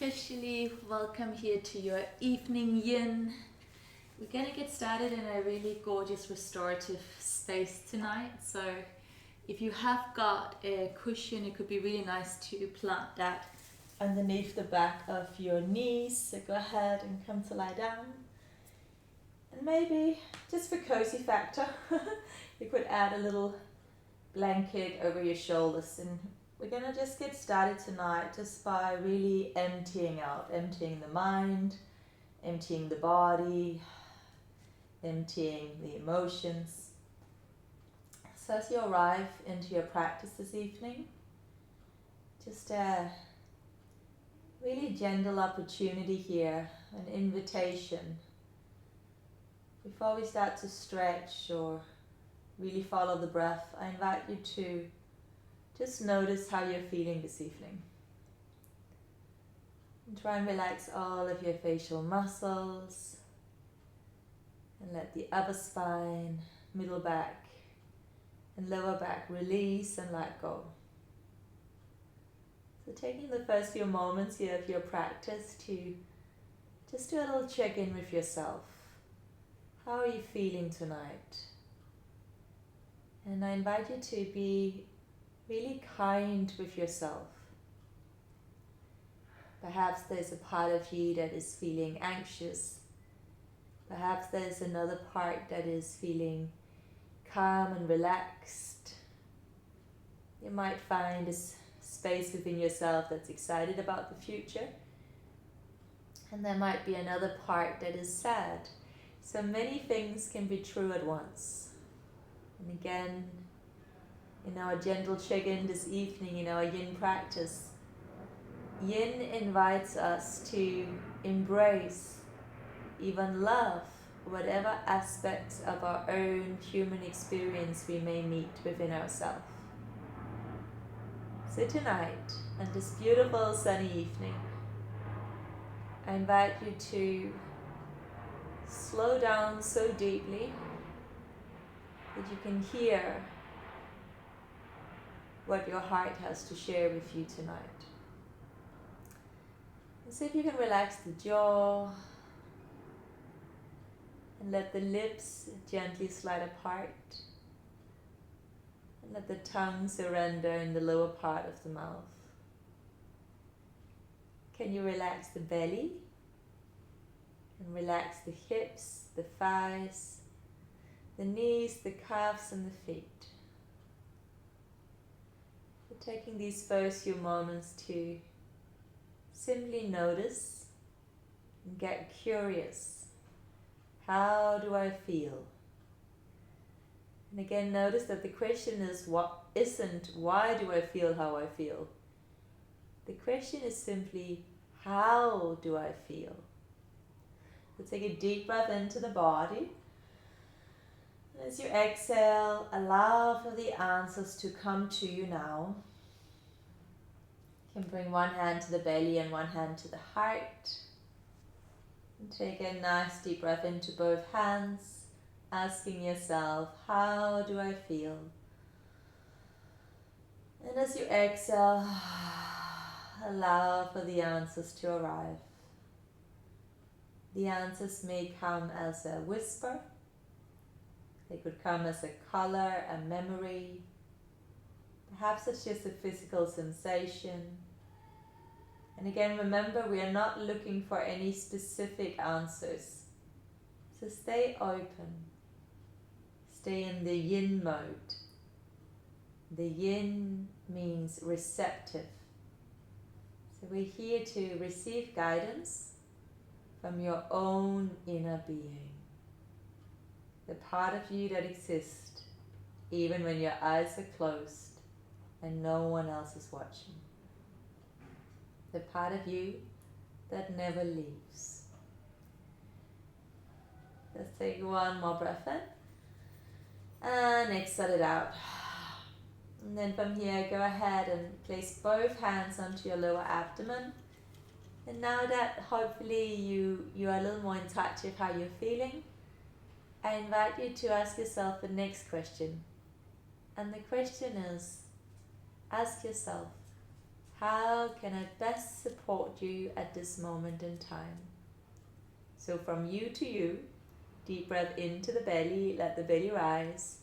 Officially welcome here to your evening yin. We're going to get started in a really gorgeous restorative space tonight. So if you have got a cushion, it could be really nice to plant that underneath the back of your knees. So go ahead and come to lie down. And maybe just for cozy factor, you could add a little blanket over your shoulders, and we're going to just get started tonight just by really emptying the mind, emptying the body, emptying the emotions. So as you arrive into your practice this evening, just a really gentle opportunity here, an invitation. Before we start to stretch or really follow the breath, I invite you to just notice how you're feeling this evening. And try and relax all of your facial muscles and let the upper spine, middle back and lower back release and let go. So taking the first few moments here of your practice to just do a little check-in with yourself. How are you feeling tonight? And I invite you to be really kind with yourself. Perhaps there's a part of you that is feeling anxious. Perhaps there's another part that is feeling calm and relaxed. You might find a space within yourself that's excited about the future. And there might be another part that is sad. So many things can be true at once. And again, in our gentle check-in this evening, in our yin practice, yin invites us to embrace, even love, whatever aspects of our own human experience we may meet within ourselves. So tonight, on this beautiful sunny evening, I invite you to slow down so deeply that you can hear what your heart has to share with you tonight. And see if you can relax the jaw and let the lips gently slide apart and let the tongue surrender in the lower part of the mouth. Can you relax the belly and relax the hips, the thighs, the knees, the calves and the feet? Taking these first few moments to simply notice and get curious. How do I feel? And again, notice that the question is why do I feel how I feel? The question is simply, how do I feel? So take a deep breath into the body. As you exhale, allow for the answers to come to you now. You can bring one hand to the belly and one hand to the heart. And take a nice deep breath into both hands, asking yourself, how do I feel? And as you exhale, allow for the answers to arrive. The answers may come as a whisper. They could come as a color, a memory. Perhaps it's just a physical sensation. And again, remember, we are not looking for any specific answers. So stay open. Stay in the yin mode. The yin means receptive. So we're here to receive guidance from your own inner being. The part of you that exists even when your eyes are closed and no one else is watching. The part of you that never leaves. Let's take one more breath in and exhale it out. And then from here, go ahead and place both hands onto your lower abdomen. And now that hopefully you are a little more in touch with how you're feeling, I invite you to ask yourself the next question. And the question is, ask yourself, how can I best support you at this moment in time? So from you to you, deep breath into the belly, let the belly rise.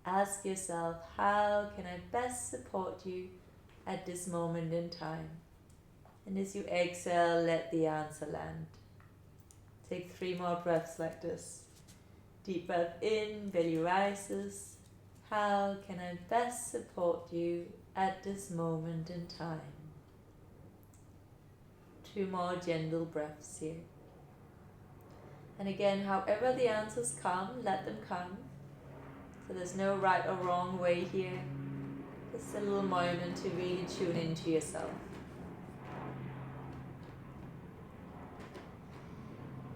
Ask yourself, how can I best support you at this moment in time? And as you exhale, let the answer land. Take 3 more breaths like this. Deep breath in, belly rises. How can I best support you at this moment in time? 2 more gentle breaths here. And again, however the answers come, let them come. So there's no right or wrong way here. Just a little moment to really tune into yourself.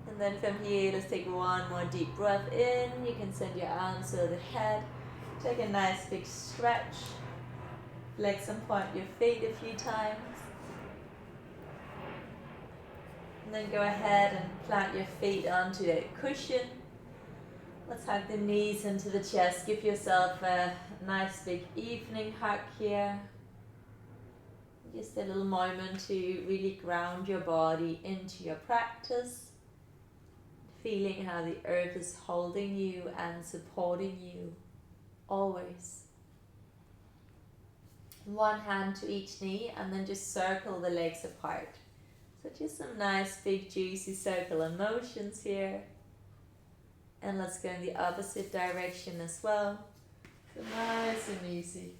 And then from here, let's take 1 more deep breath in. You can send your arms to the head. Take a nice big stretch. Flex and point your feet a few times. And then go ahead and plant your feet onto that cushion. Let's hug the knees into the chest. Give yourself a nice big evening hug here. Just a little moment to really ground your body into your practice. Feeling how the earth is holding you and supporting you always. 1 hand to each knee and then just circle the legs apart. So just some nice big juicy circular motions here. And let's go in the opposite direction as well. So nice and easy.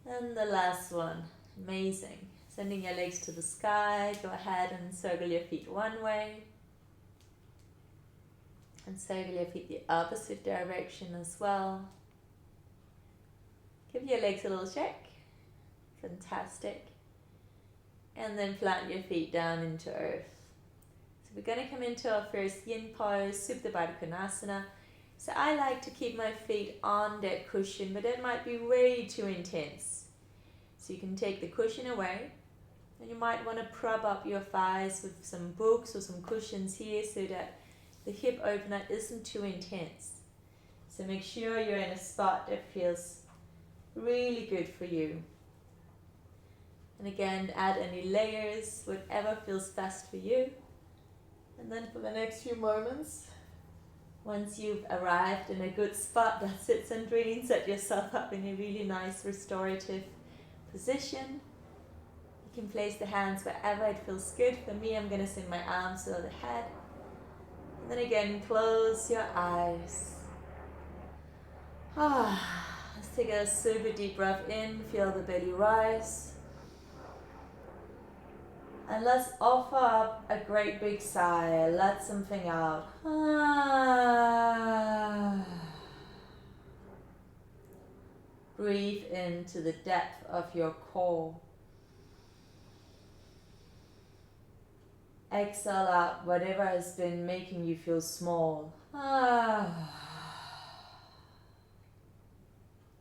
And the last one. Amazing. Sending your legs to the sky. Go ahead and circle your feet one way. And circle your feet the opposite direction as well. Give your legs a little shake. Fantastic. And then plant your feet down into earth. So we're going to come into our first yin pose, Supta Baddha Konasana. So I like to keep my feet on that cushion, but that might be way too intense. So you can take the cushion away, and you might want to prop up your thighs with some books or some cushions here so that the hip opener isn't too intense. So make sure you're in a spot that feels really good for you. And again, add any layers, whatever feels best for you. And then for the next few moments, once you've arrived in a good spot that sits and really set yourself up in a really nice restorative position, you can place the hands wherever it feels good. For me, I'm going to send my arms to the head. And then again, close your eyes. Let's take a super deep breath in, feel the belly rise. And let's offer up a great big sigh, let something out. Breathe into the depth of your core. Exhale out whatever has been making you feel small.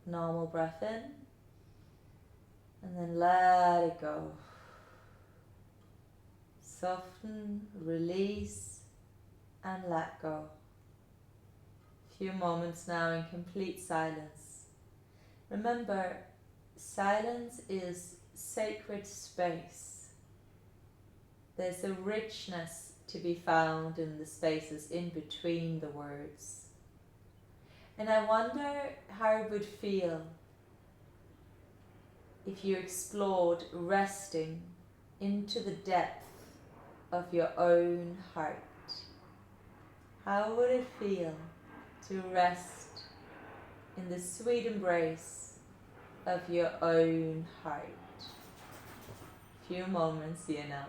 Normal breath in. And then let it go. Soften, release, and let go. Few moments now in complete silence. Remember, silence is sacred space. There's a richness to be found in the spaces in between the words. And I wonder how it would feel if you explored resting into the depth of your own heart. How would it feel to rest in the sweet embrace of your own heart? Few moments here now.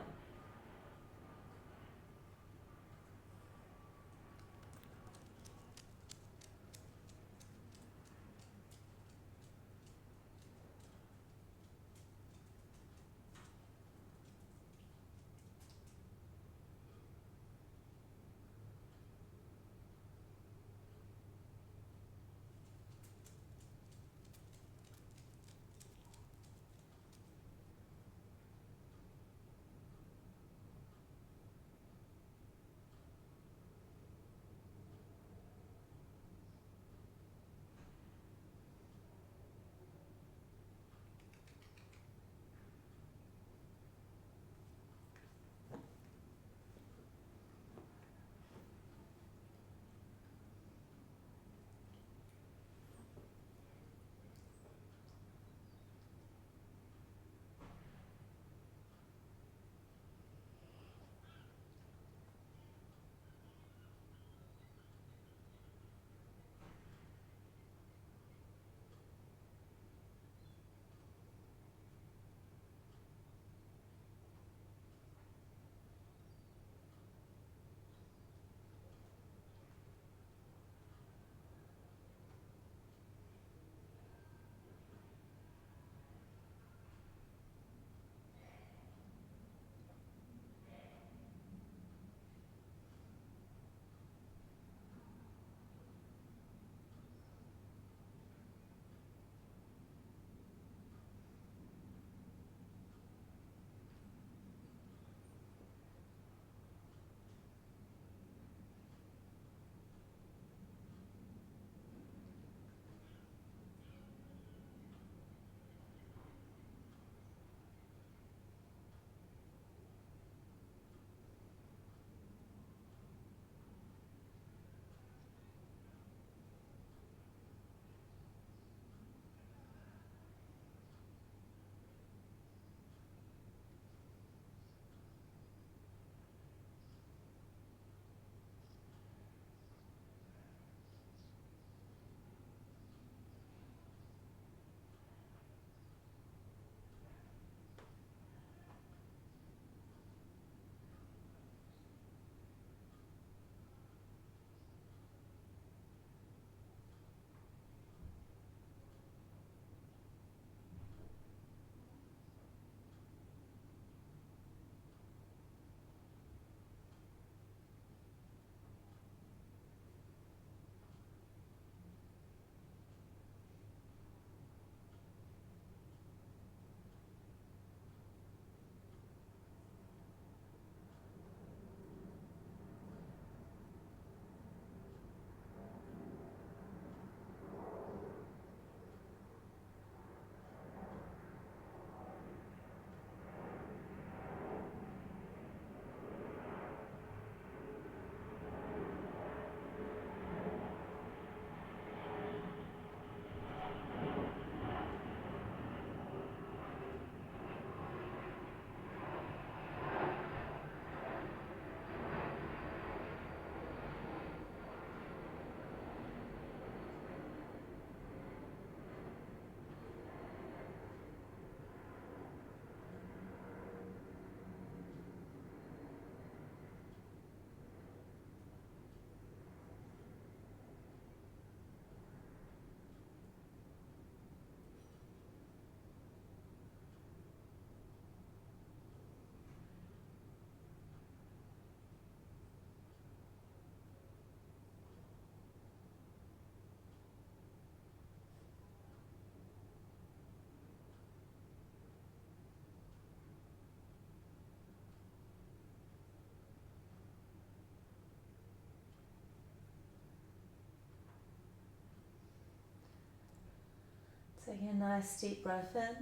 Take a nice deep breath in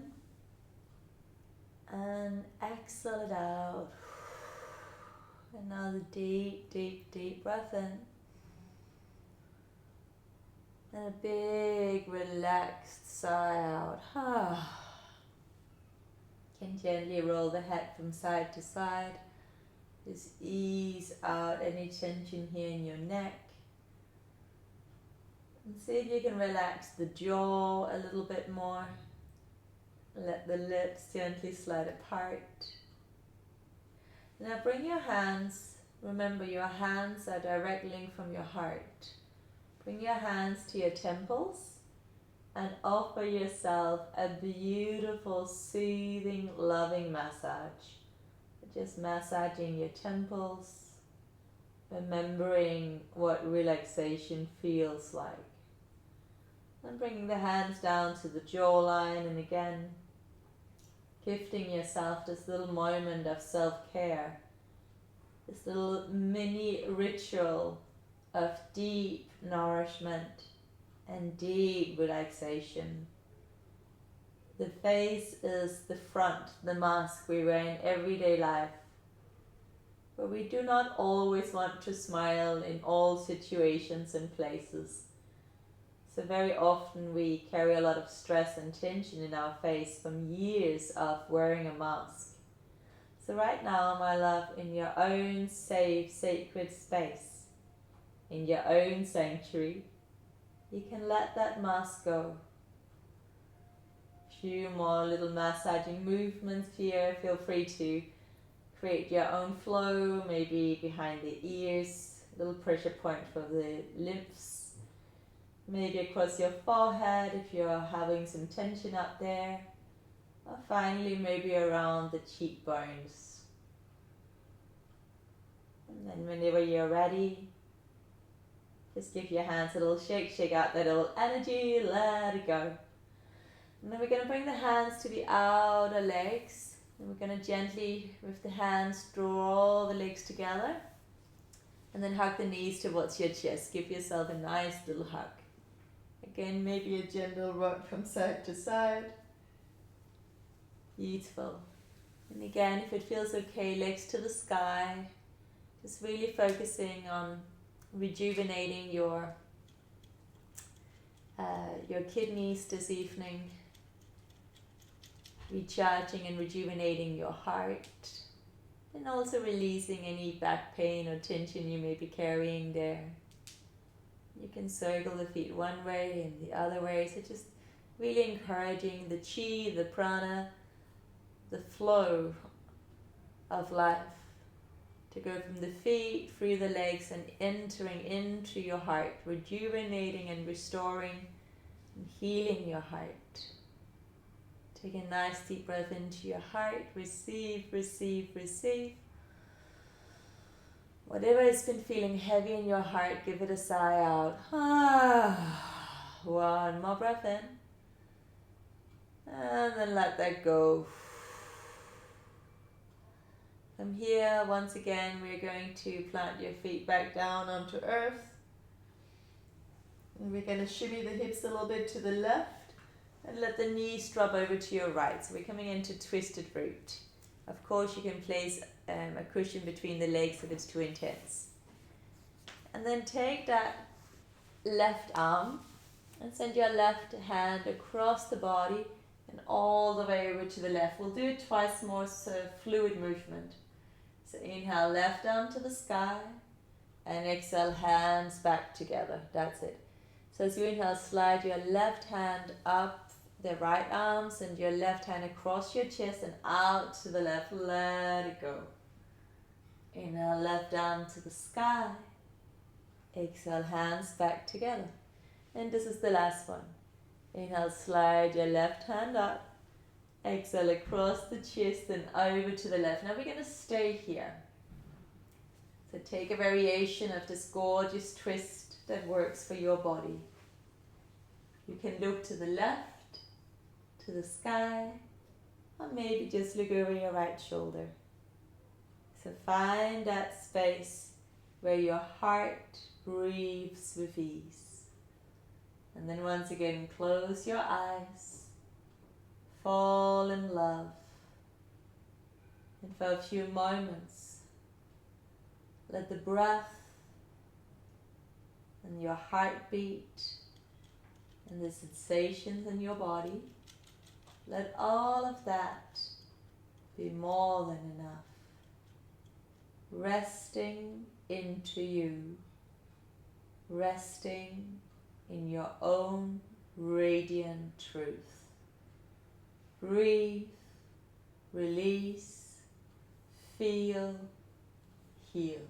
and exhale it out. Another deep, deep, deep breath in. And a big relaxed sigh out. Can gently roll the head from side to side. Just ease out any tension here in your neck. And see if you can relax the jaw a little bit more. Let the lips gently slide apart. Now bring your hands, remember your hands are direct link from your heart. Bring your hands to your temples and offer yourself a beautiful, soothing, loving massage. Just massaging your temples, remembering what relaxation feels like. And bringing the hands down to the jawline, and again, gifting yourself this little moment of self-care, this little mini ritual of deep nourishment and deep relaxation. The face is the front, the mask we wear in everyday life. But we do not always want to smile in all situations and places. So very often we carry a lot of stress and tension in our face from years of wearing a mask. So right now, my love, in your own safe, sacred space, in your own sanctuary, you can let that mask go. Few more little massaging movements here. Feel free to create your own flow, maybe behind the ears, a little pressure point for the lymphs, maybe across your forehead if you're having some tension up there, or finally maybe around the cheekbones. And then whenever you're ready, just give your hands a little shake, shake out that old energy, let it go. And then we're going to bring the hands to the outer legs. And we're going to gently, with the hands, draw all the legs together. And then hug the knees towards your chest. Give yourself a nice little hug. Again, maybe a gentle rock from side to side. Beautiful. And again, if it feels okay, legs to the sky. Just really focusing on rejuvenating your kidneys this evening. Recharging and rejuvenating your heart, and also releasing any back pain or tension you may be carrying there. You can circle the feet one way and the other way, so just really encouraging the chi, the prana, the flow of life to go from the feet, through the legs, and entering into your heart, rejuvenating and restoring and healing your heart. Take a nice deep breath into your heart. Receive, receive, receive. Whatever has been feeling heavy in your heart, give it a sigh out. One more breath in. And then let that go. From here, once again, we're going to plant your feet back down onto earth. And we're going to shimmy the hips a little bit to the left. And let the knees drop over to your right. So we're coming into twisted root. Of course, you can place a cushion between the legs if it's too intense. And then take that left arm and send your left hand across the body and all the way over to the left. We'll do it twice more, so fluid movement. So inhale, left arm to the sky, and exhale, hands back together. That's it. So as you inhale, slide your left hand up the right arm, send your left hand across your chest and out to the left. Let it go. Inhale, left arm to the sky. Exhale, hands back together. And this is the last one. Inhale, slide your left hand up. Exhale, across the chest and over to the left. Now we're going to stay here. So take a variation of this gorgeous twist that works for your body. You can look to the left, to the sky, or maybe just look over your right shoulder. So find that space where your heart breathes with ease. And then once again, close your eyes, fall in love. And for a few moments, let the breath and your heartbeat and the sensations in your body, let all of that be more than enough. Resting into you, resting in your own radiant truth. Breathe, release, feel, heal.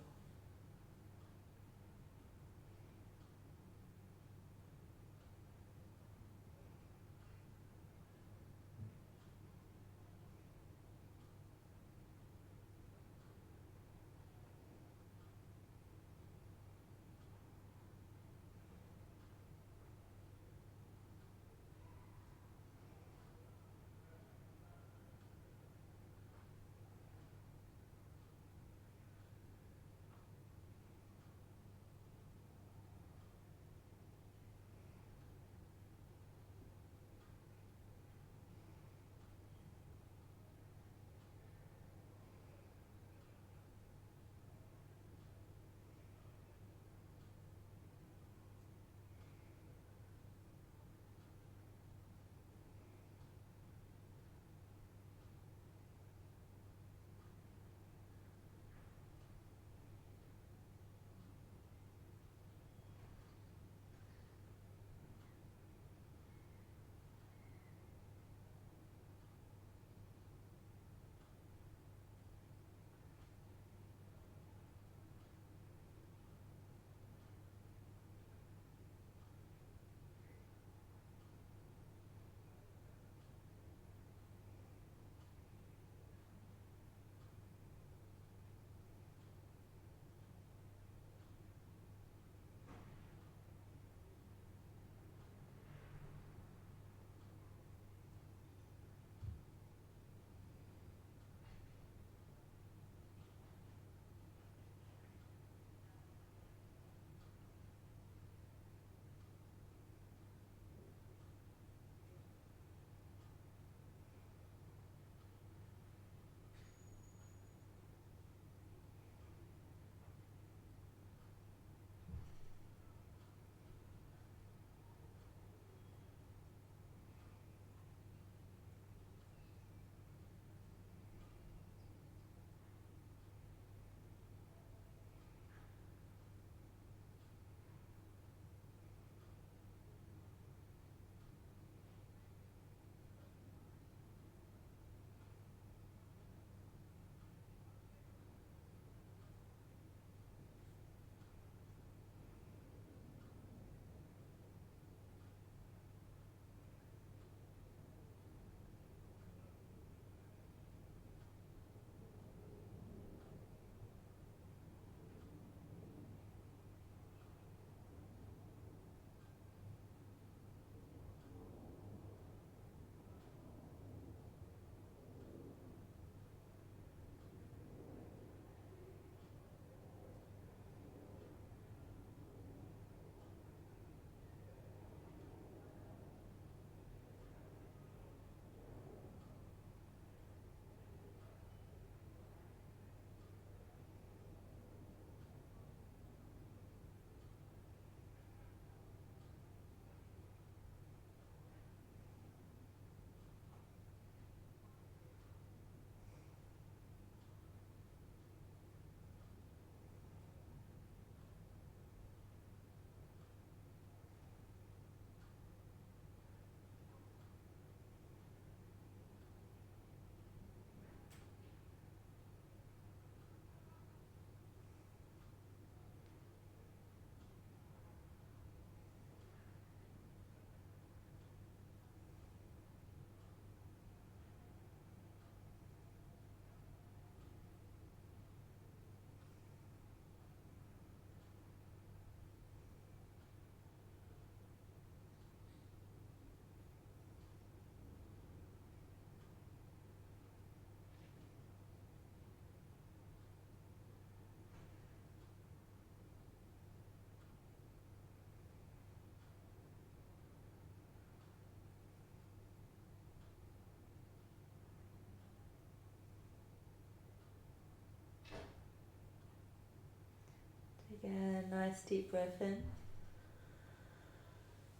Again, nice deep breath in.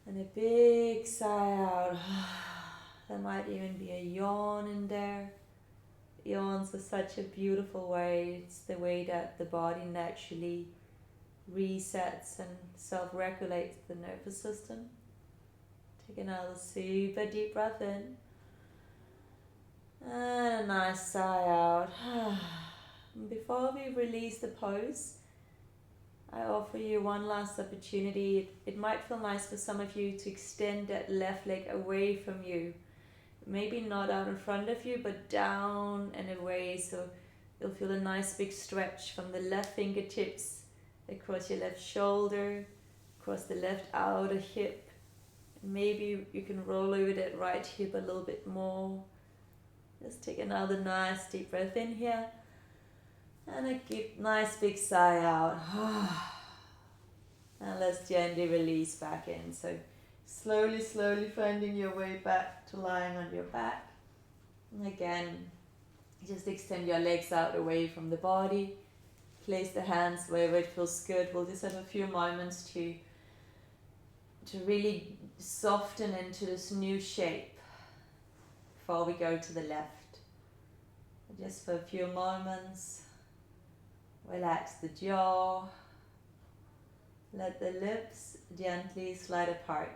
And a big sigh out. There might even be a yawn in there. Yawns are such a beautiful way. It's the way that the body naturally resets and self-regulates the nervous system. Take another super deep breath in. And a nice sigh out. And before we release the pose, I offer you one last opportunity. It might feel nice for some of you to extend that left leg away from you. Maybe not out in front of you, but down and away. So you'll feel a nice big stretch from the left fingertips across your left shoulder, across the left outer hip. Maybe you can roll over that right hip a little bit more. Just take another nice deep breath in here. And a nice big sigh out. And let's gently release back in. So slowly finding your way back to lying on your back. And again, just extend your legs out away from the body. Place the hands wherever it feels good. We'll just have a few moments to really soften into this new shape before we go to the left. Just for a few moments. Relax the jaw. Let the lips gently slide apart.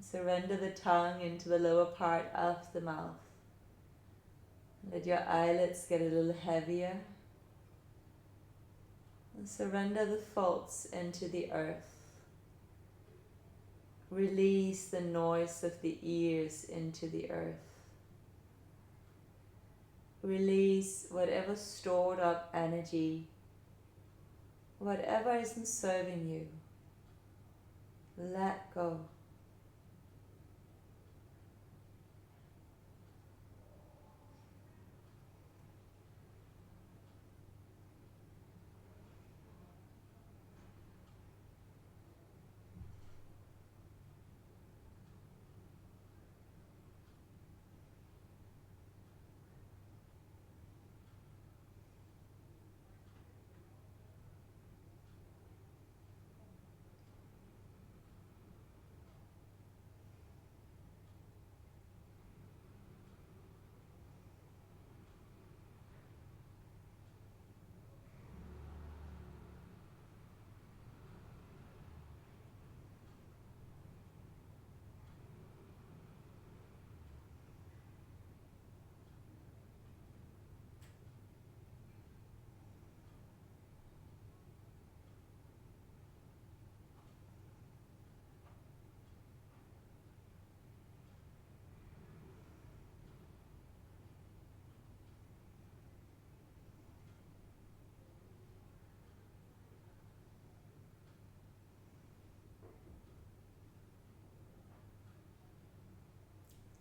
Surrender the tongue into the lower part of the mouth. Let your eyelids get a little heavier. And surrender the thoughts into the earth. Release the noise of the ears into the earth. Release whatever stored up energy, whatever isn't serving you. Let go.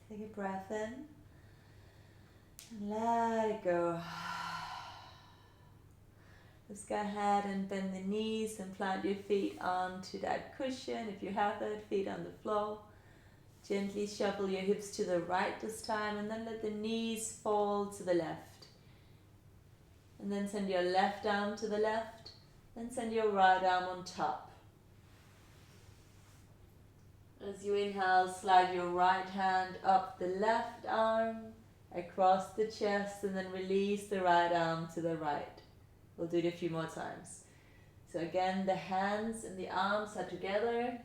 Take a breath in and let it go. Just go ahead and bend the knees and plant your feet onto that cushion. If you have it, feet on the floor. Gently shuffle your hips to the right this time and then let the knees fall to the left. And then send your left arm to the left, then send your right arm on top. As you inhale, slide your right hand up the left arm, across the chest, and then release the right arm to the right. We'll do it a few more times. So again, the hands and the arms are together.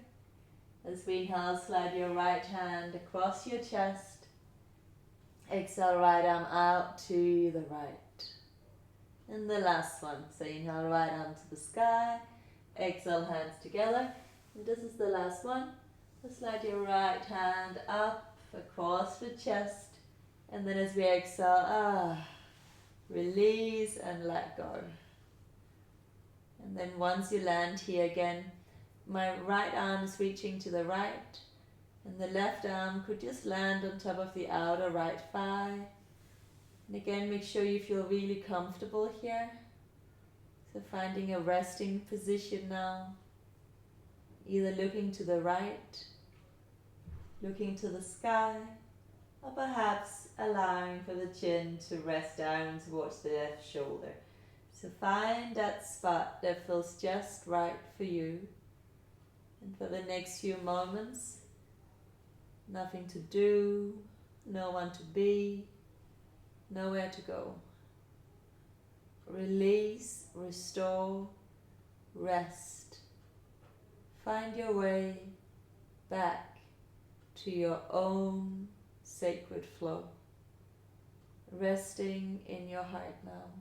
As we inhale, slide your right hand across your chest. Exhale, right arm out to the right. And the last one. So inhale, right arm to the sky. Exhale, hands together. And this is the last one. So slide your right hand up across the chest. And then as we exhale, release and let go. And then once you land here again, my right arm is reaching to the right. And the left arm could just land on top of the outer right thigh. And again, make sure you feel really comfortable here. So finding a resting position now. Either looking to the right, looking to the sky, or perhaps allowing for the chin to rest down towards the left shoulder. So find that spot that feels just right for you. And for the next few moments, nothing to do, no one to be, nowhere to go. Release, restore, rest. Find your way back to your own sacred flow. Resting in your heart now.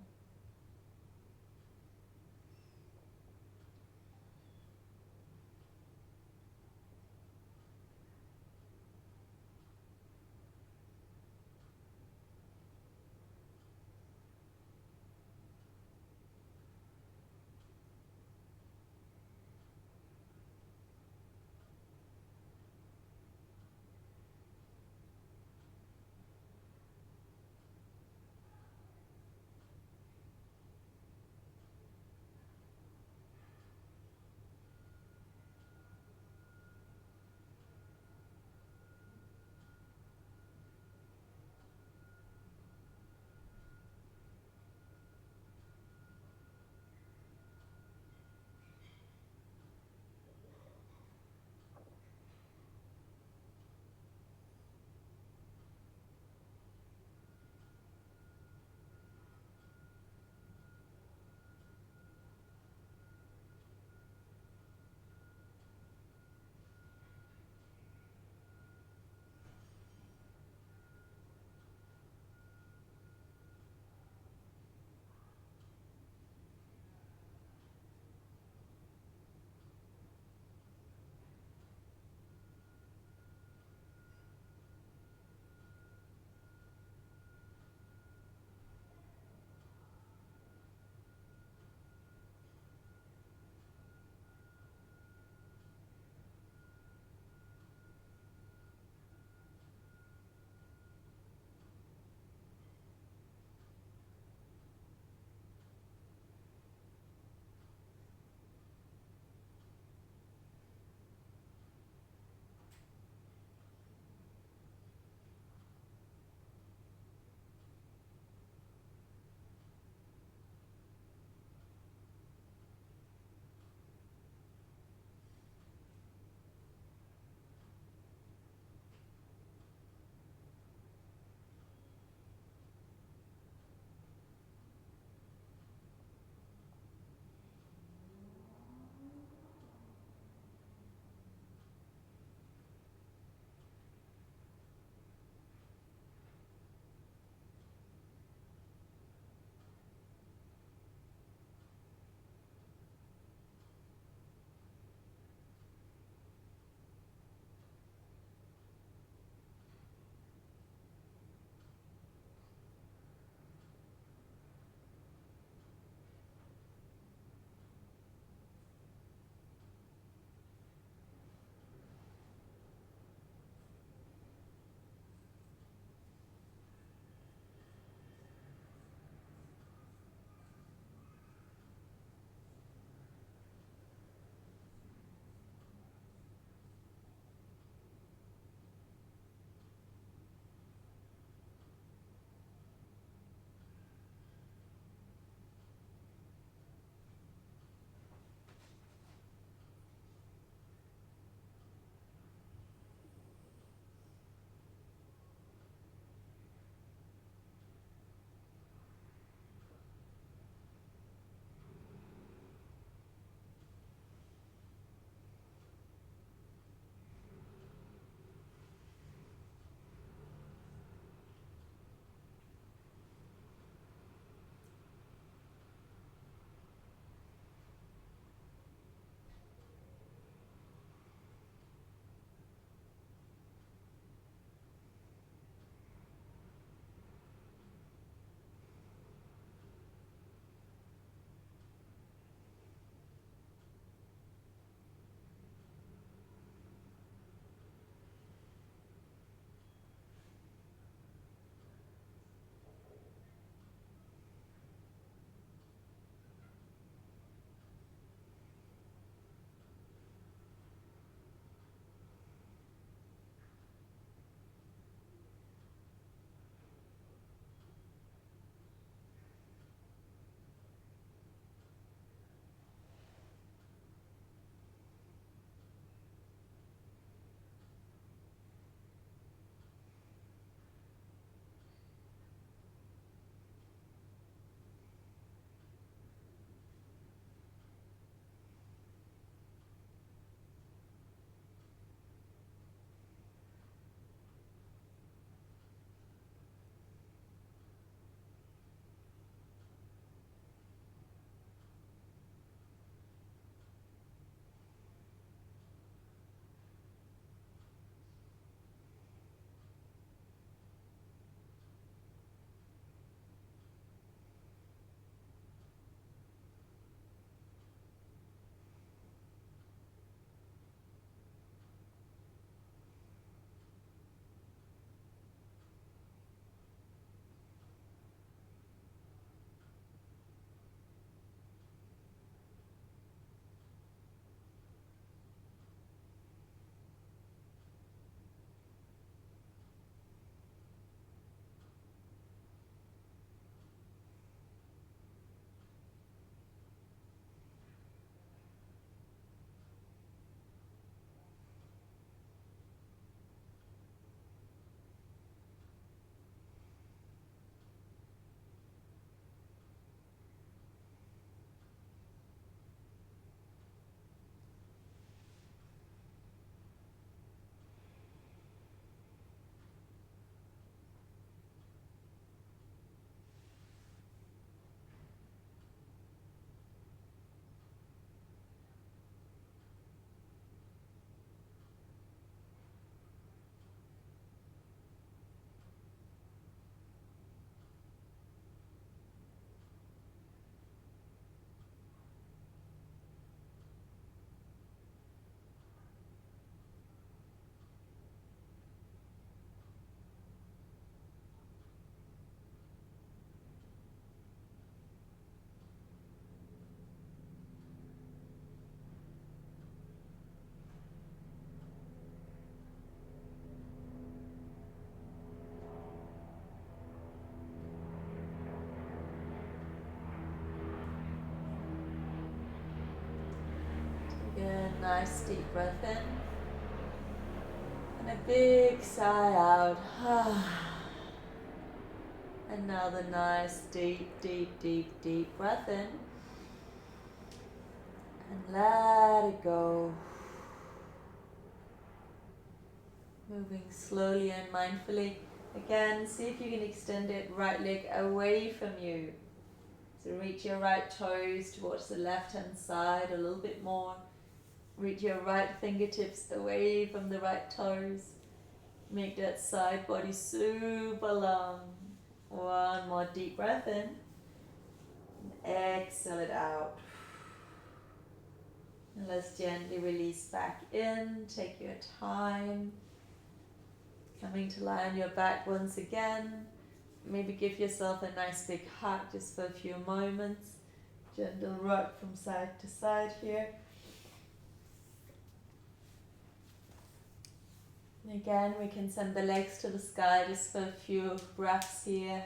nice deep breath in. And a big sigh out. Another nice deep, deep, deep, deep breath in. And let it go. Moving slowly and mindfully. Again, see if you can extend it right leg away from you. So reach your right toes towards the left hand side a little bit more. Reach your right fingertips away from the right toes. Make that side body super long. One more deep breath in. And exhale it out. And let's gently release back in. Take your time. Coming to lie on your back once again. Maybe give yourself a nice big hug just for a few moments. Gentle rock from side to side here. And again, we can send the legs to the sky just for a few breaths here.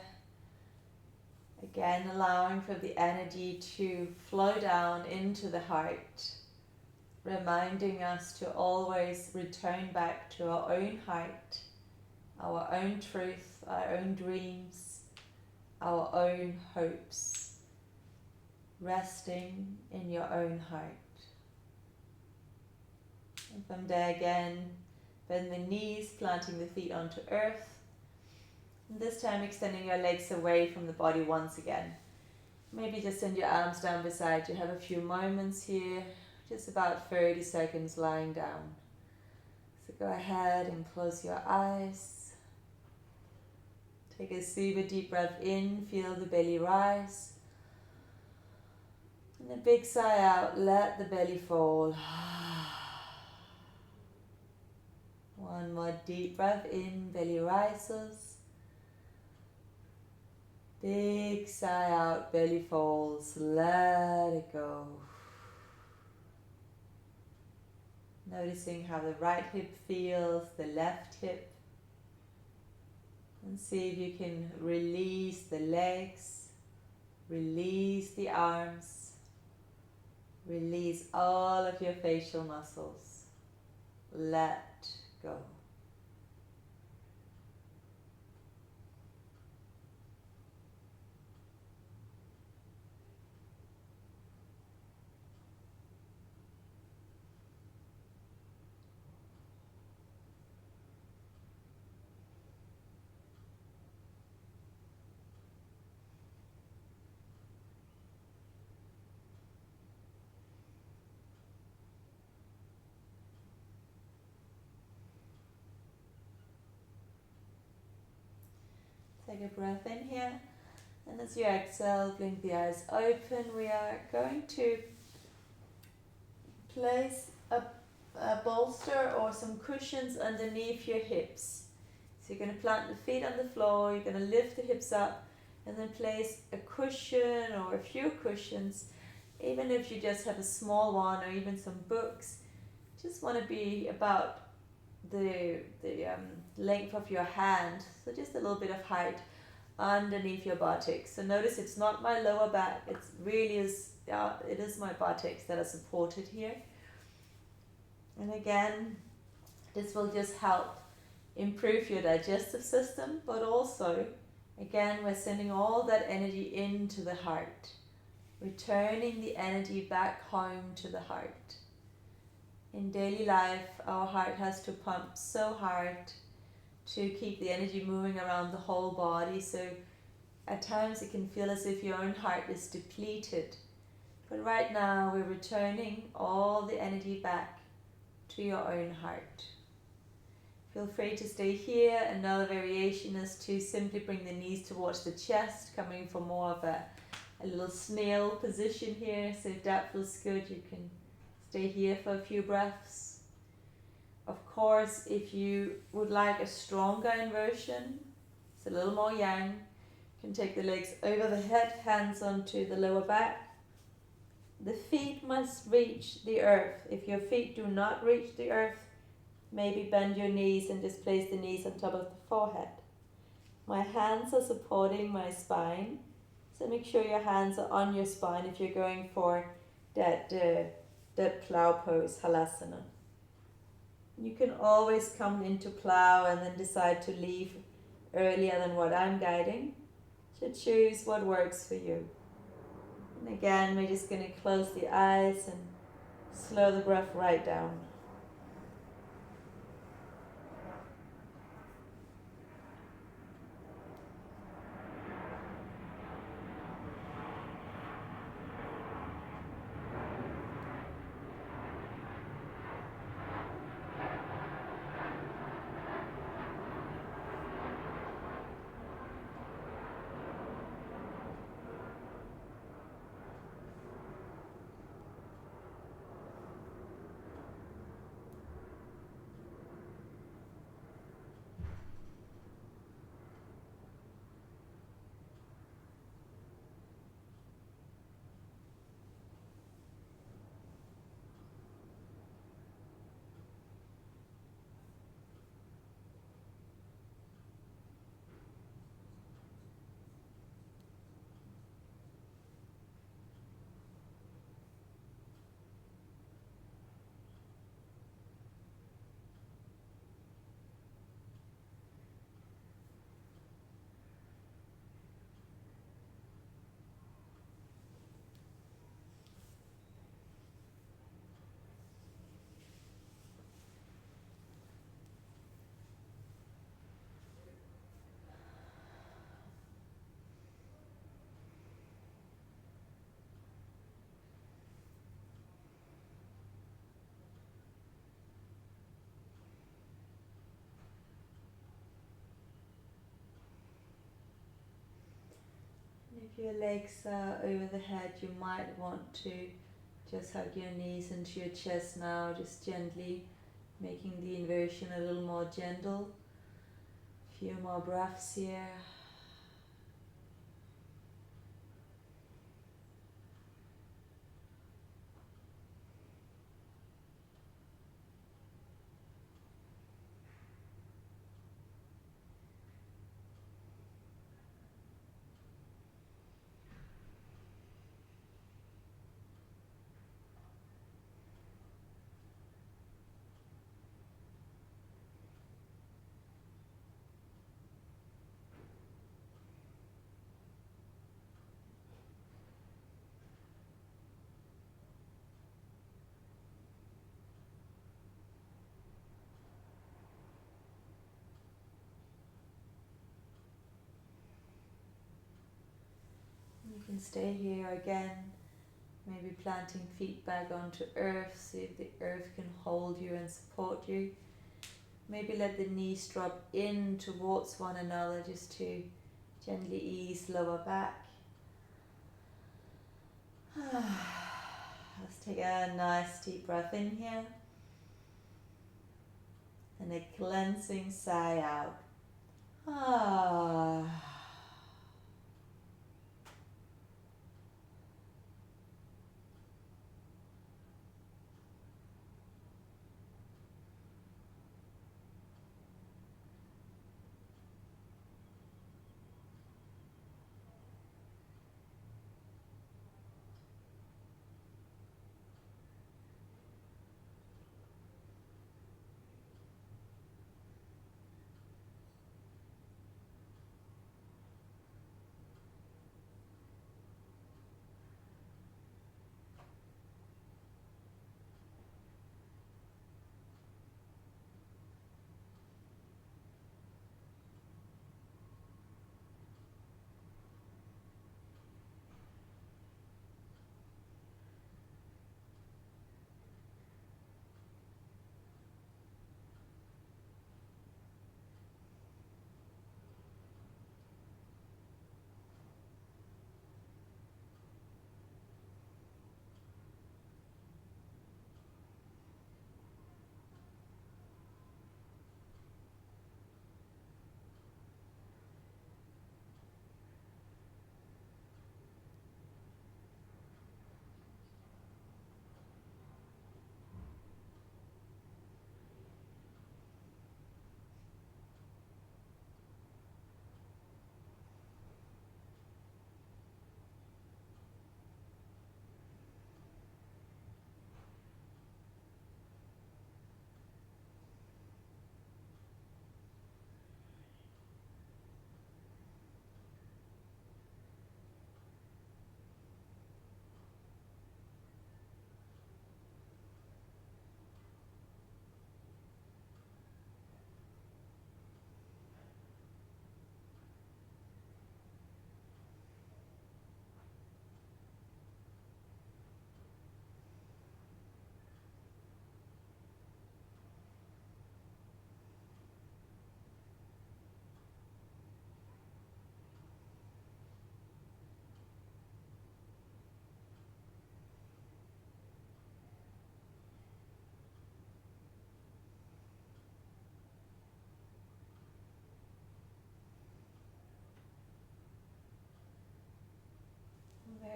Again, allowing for the energy to flow down into the heart. Reminding us to always return back to our own heart. Our own truth, our own dreams, our own hopes. Resting in your own heart. And from there again, bend the knees, planting the feet onto earth. And this time extending your legs away from the body once again. Maybe just send your arms down beside you. Have a few moments here, just about 30 seconds lying down. So go ahead and close your eyes. Take a super deep breath in, feel the belly rise. And a big sigh out, let the belly fall. One more deep breath in, belly rises. Big sigh out, belly falls, let it go. Noticing how the right hip feels, the left hip. And see if you can release the legs, release the arms, release all of your facial muscles. Let go. Take a breath in here, and as you exhale, blink the eyes open. We are going to place a bolster or some cushions underneath your hips. So you're going to plant the feet on the floor, you're going to lift the hips up, and then place a cushion or a few cushions. Even if you just have a small one or even some books, just want to be about the length of your hand, so just a little bit of height underneath your buttocks. So notice it's not my lower back, it really is, it is my buttocks that are supported here. And again, this will just help improve your digestive system, but also, again, we're sending all that energy into the heart, returning the energy back home to the heart. In daily life, our heart has to pump so hard to keep the energy moving around the whole body. So at times it can feel as if your own heart is depleted. But right now we're returning all the energy back to your own heart. Feel free to stay here. Another variation is to simply bring the knees towards the chest, coming for more of a little snail position here. So if that feels good, you can stay here for a few breaths. Of course, if you would like a stronger inversion, it's a little more yang, you can take the legs over the head, hands onto the lower back. The feet must reach the earth. If your feet do not reach the earth, maybe bend your knees and just place the knees on top of the forehead. My hands are supporting my spine, so make sure your hands are on your spine if you're going for that that plow pose, halasana. You can always come into plow and then decide to leave earlier than what I'm guiding. So choose what works for you. And again, we're just going to close the eyes and slow the breath right down. If your legs are over the head, you might want to just hug your knees into your chest now, just gently making the inversion a little more gentle. A few more breaths here. You can stay here again, maybe planting feet back onto earth, see if the earth can hold you and support you. Maybe let the knees drop in towards one another just to gently ease lower back. Let's take a nice deep breath in here and a cleansing sigh out.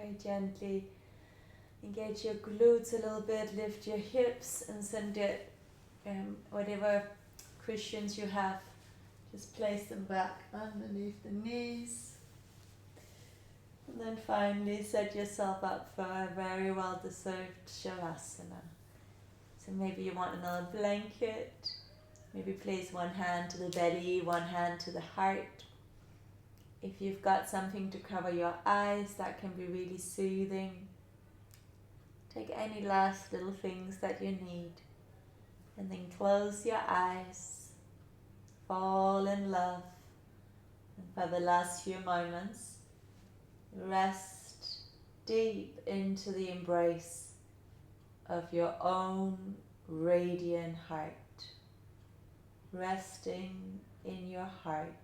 Very gently engage your glutes a little bit, lift your hips and send it, whatever cushions you have, just place them back underneath the knees. And then finally set yourself up for a very well deserved Shavasana. So maybe you want another blanket, maybe place one hand to the belly, one hand to the heart. If you've got something to cover your eyes, that can be really soothing. Take any last little things that you need, and then close your eyes, fall in love, and for the last few moments, rest deep into the embrace of your own radiant heart, resting in your heart.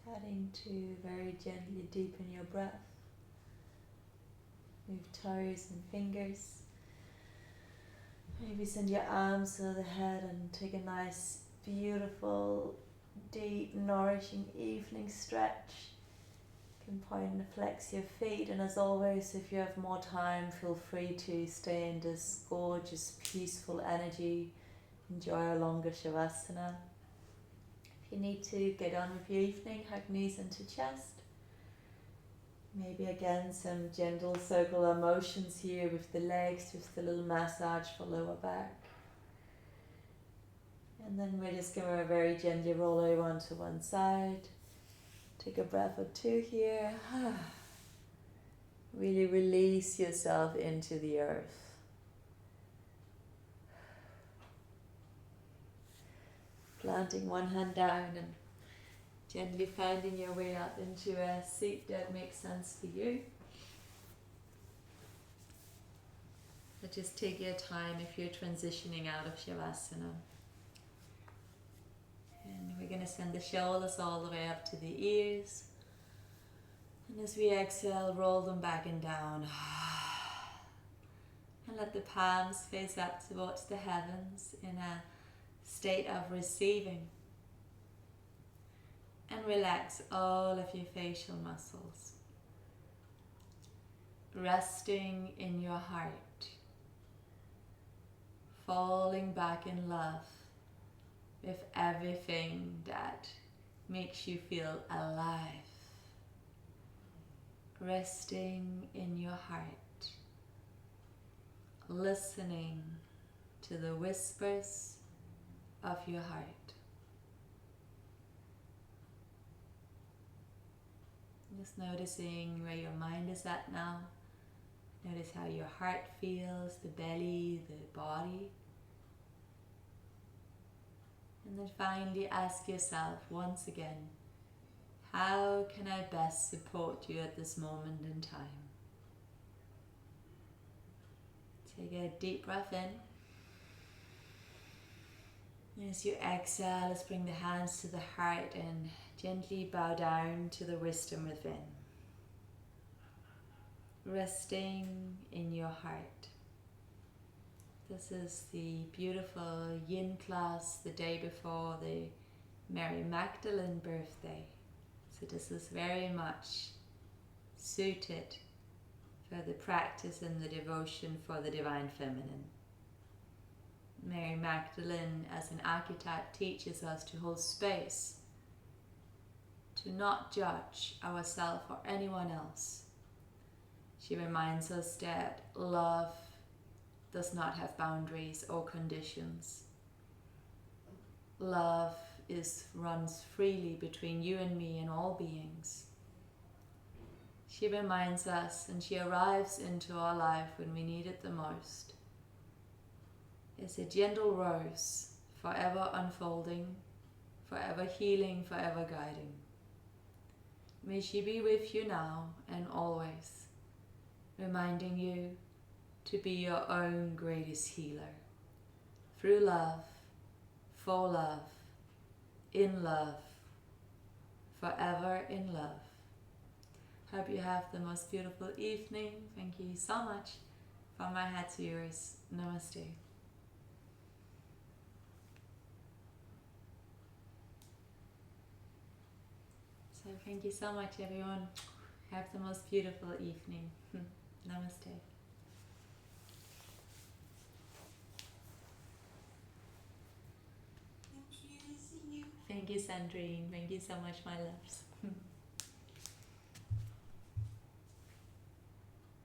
Starting to very gently deepen your breath. Move toes and fingers. Maybe send your arms to the head and take a nice, beautiful, deep, nourishing evening stretch. You can point and flex your feet, and as always, if you have more time, feel free to stay in this gorgeous, peaceful energy. Enjoy a longer Shavasana. If you need to get on with your evening, hug knees into chest. Maybe again some gentle circular motions here with the legs, just a little massage for lower back. And then we're just going to very gently roll over onto one side. Take a breath or two here. Really release yourself into the earth. Planting one hand down and gently finding your way up into a seat that makes sense for you. But just take your time if you're transitioning out of Shavasana. And we're going to send the shoulders all the way up to the ears. And as we exhale, roll them back and down. And let the palms face up towards the heavens in a state of receiving. And relax all of your facial muscles. Resting in your heart. Falling back in love with everything that makes you feel alive. Resting in your heart. Listening to the whispers of your heart. Just noticing where your mind is at now. Notice how your heart feels, the belly, the body. And then finally ask yourself once again, how can I best support you at this moment in time? Take a deep breath in. As you exhale, let's bring the hands to the heart and gently bow down to the wisdom within. Resting in your heart. This is the beautiful Yin class the day before the Mary Magdalene birthday. So this is very much suited for the practice and the devotion for the Divine Feminine. Mary Magdalene as an archetype teaches us to hold space, to not judge ourselves or anyone else. She reminds us that love does not have boundaries or conditions. Love runs freely between you and me and all beings. She reminds us, and she arrives into our life when we need it the most. It's a gentle rose, forever unfolding, forever healing, forever guiding. May she be with you now and always, reminding you to be your own greatest healer. Through love, for love, in love, forever in love. Hope you have the most beautiful evening. Thank you so much. From my head to yours. Namaste. So thank you so much, everyone. Have the most beautiful evening. Namaste. Thank you, Sandrine. Thank you so much, my loves.